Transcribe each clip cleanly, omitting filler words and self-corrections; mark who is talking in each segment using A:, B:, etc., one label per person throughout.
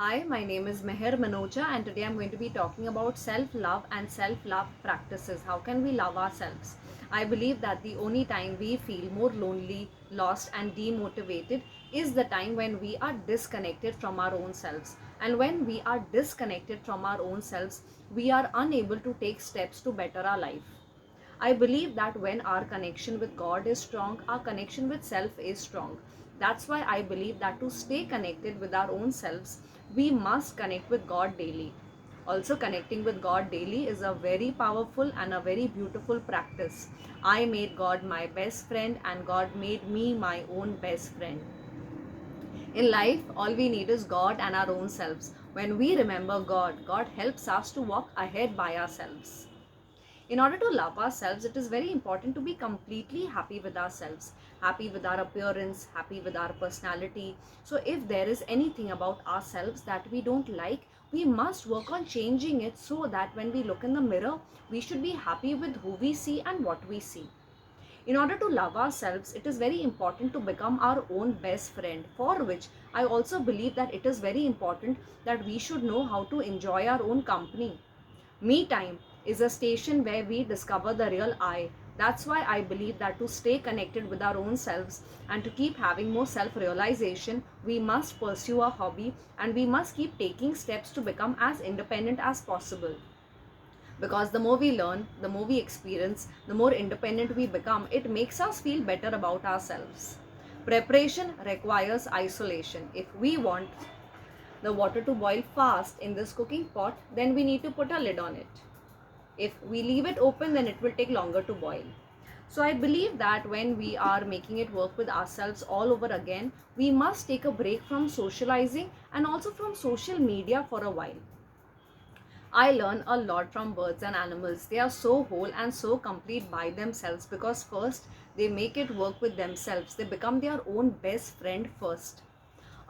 A: Hi, my name is Meher Manocha, and today I'm going to be talking about self-love and self-love practices. How can we love ourselves? I believe that the only time we feel more lonely, lost and demotivated is the time when we are disconnected from our own selves. And when we are disconnected from our own selves, we are unable to take steps to better our life. I believe that when our connection with God is strong, our connection with self is strong. That's why I believe that to stay connected with our own selves, we must connect with God daily. Also, connecting with God daily is a very powerful and a very beautiful practice. I made God my best friend, and God made me my own best friend. In life, all we need is God and our own selves. When we remember God, God helps us to walk ahead by ourselves. In order to love ourselves, it is very important to be completely happy with ourselves, happy with our appearance, happy with our personality. So if there is anything about ourselves that we don't like, we must work on changing it so that when we look in the mirror, we should be happy with who we see and what we see. In order to love ourselves, it is very important to become our own best friend, for which I also believe that it is very important that we should know how to enjoy our own company. Me time is a station where we discover the real I. That's why I believe that to stay connected with our own selves and to keep having more self realization, we must pursue a hobby and we must keep taking steps to become as independent as possible. Because the more we learn, the more we experience, the more independent we become, it makes us feel better about ourselves. Preparation requires isolation. If we want the water to boil fast in this cooking pot, then we need to put a lid on it. If we leave it open, then it will take longer to boil. So I believe that when we are making it work with ourselves all over again, we must take a break from socializing and also from social media for a while. I learn a lot from birds and animals. They are so whole and so complete by themselves because first they make it work with themselves. They become their own best friend first.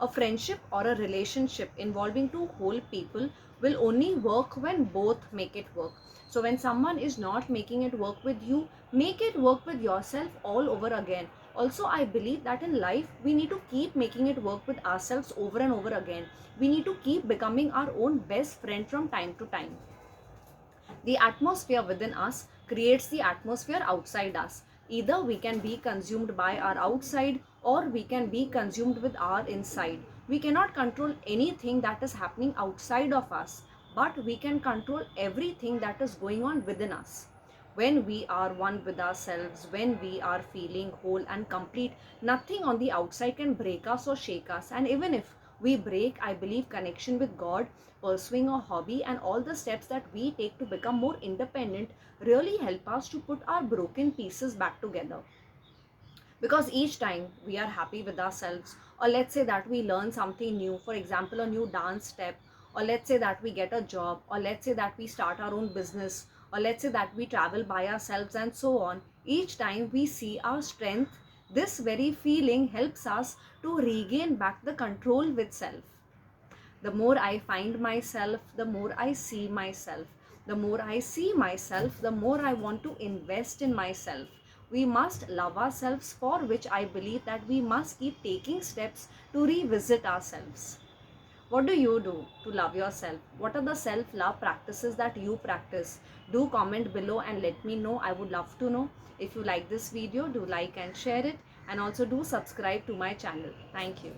A: A friendship or a relationship involving two whole people will only work when both make it work. So when someone is not making it work with you, make it work with yourself all over again. Also, I believe that in life, we need to keep making it work with ourselves over and over again. We need to keep becoming our own best friend from time to time. The atmosphere within us creates the atmosphere outside us. Either we can be consumed by our outside or we can be consumed with our inside. We cannot control anything that is happening outside of us, but we can control everything that is going on within us. When we are one with ourselves, when we are feeling whole and complete, nothing on the outside can break us or shake us. And even if we break, I believe connection with God, pursuing a hobby, and all the steps that we take to become more independent really help us to put our broken pieces back together. Because each time we are happy with ourselves, or let's say that we learn something new, for example a new dance step, or let's say that we get a job, or let's say that we start our own business, or let's say that we travel by ourselves and so on, each time we see our strength, this very feeling helps us to regain back the control with self. The more I find myself, the more I see myself. The more I see myself, the more I want to invest in myself. We must love ourselves, for which I believe that we must keep taking steps to revisit ourselves. What do you do to love yourself? What are the self-love practices that you practice? Do comment below and let me know. I would love to know. If you like this video, do like and share it, and also do subscribe to my channel. Thank you.